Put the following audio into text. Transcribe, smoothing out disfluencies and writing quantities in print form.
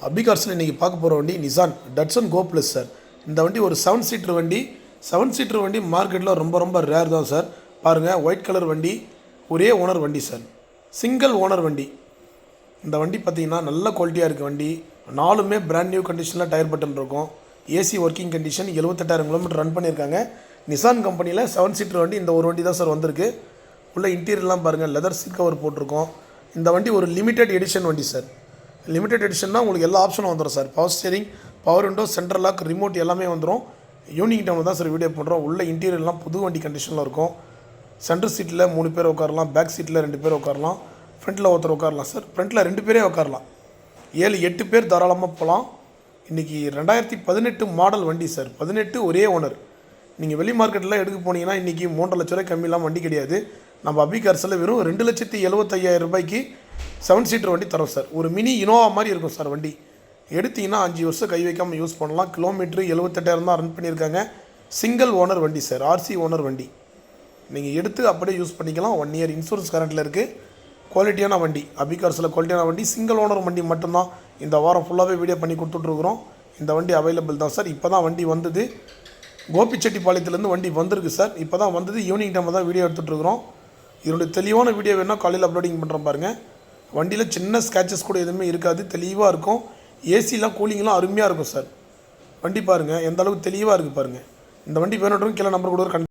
அபிகார்ஸில் இன்றைக்கி பார்க்க போகிற வண்டி Nissan Datsun GO plus sir. இந்த வண்டி ஒரு 7 சீட்டர் வண்டி. 7 சீட்டர் வண்டி மார்க்கெட்டில் ரொம்ப ரேர் தான் சார். பாருங்கள், ஒயிட் கலர் வண்டி, ஒரே ஓனர் வண்டி சார், சிங்கிள் ஓனர் வண்டி. இந்த வண்டி பார்த்திங்கன்னா நல்ல குவாலிட்டியாக இருக்குது வண்டி. 4மே பிராண்ட் நியூ கண்டிஷனில் டயர் பட்டன் இருக்கும். AC working condition, 78,000 kilometre run பண்ணியிருக்காங்க. நிசான் கம்பெனியில் 7 சீட்டர் வண்டி இந்த ஒரு வண்டி தான் சார் வந்திருக்கு. உள்ள இன்டீரியர்லாம் பாருங்கள், லெதர் சீட் கவர் போட்டிருக்கோம். இந்த வண்டி ஒரு லிமிடெட் எடிஷன் வண்டி சார். லிமிடெட் எடிஷன்னா உங்களுக்கு எல்லா ஆப்ஷனும் வந்துடும் sir. Power steering, power window, central lock, remote எல்லாமே வந்துடும். ஈவினிங் டைமில் தான் சார் வீடியோ பண்ணுறோம். உள்ள இன்டீரியர்லாம் புது வண்டி கண்டிஷனில் இருக்கும். சென்டர் சீட்டில் 3 பேர் உட்காரலாம், பேக் சீட்டில் 2 பேர் உட்காரலாம், ஃப்ரண்ட்டில் ஒருத்தர் உட்காரலாம் சார். ஃப்ரண்ட்டில் 2 பேரே உட்காரலாம். 7-8 பேர் தாராளமாக போகலாம். இன்றைக்கி 2018 மாடல் வண்டி சார். 18 ஒரே ஓனர். நீங்கள் வெளி மார்க்கெட்டில் எடுக்க போனீங்கன்னா இன்றைக்கி 3.5 லட்ச ரூபாய் கம்மியெல்லாம் வண்டி கிடையாது. நம்ம அபிகார்ஸில் வெறும் 2,75,000 ரூபாய்க்கு 7 சீட்டர் வண்டி தரோம் சார். ஒரு மினி இனோவா மாதிரி இருக்கும் சார் வண்டி. எடுத்திங்கன்னா 5 வருஷம் கை வைக்காமல் யூஸ் பண்ணலாம். கிலோமீட்ரு 78,000 தான் ரன் பண்ணியிருக்காங்க. சிங்கிள் ஓனர் வண்டி சார், ஆர்சி ஓனர் வண்டி. நீங்கள் எடுத்து அப்படியே யூஸ் பண்ணிக்கலாம். 1 இயர் இன்சூரன்ஸ் கரண்ட்டில் இருக்குது. குவாலிட்டியான வண்டி. அபிகார்ஸில் குவாலிட்டியான வண்டி, சிங்கிள் ஓனர் வண்டி மட்டும்தான். இந்த வாரம் ஃபுல்லாகவே வீடியோ பண்ணி கொடுத்துட்ருக்குறோம். இந்த வண்டி அவைலபிள் தான் சார். இப்போ தான் வண்டி வந்தது. கோபிச்செட்டிப்பாளையத்துலேருந்து வண்டி வந்திருக்கு சார். இப்போ தான் வந்தது. ஈவினிங் டைமில் தான் வீடியோ எடுத்துகிட்ருக்குறோம். இதனுடைய தெளிவான வீடியோ வேணால் காலையில் அப்லோடிங் பண்ணுறோம் பாருங்கள். வண்டியில் சின்ன ஸ்க்ராச்சஸ் கூட எதுவுமே இருக்காது, தெளிவாக இருக்கும். ஏசிலாம் கூலிங்லாம் அருமையாக இருக்கும் சார். வண்டி பாருங்கள் எந்த அளவுக்கு தெளிவாக இருக்குது பாருங்கள். இந்த வண்டி வேணுன்றவங்க கீழே நம்பர் கூட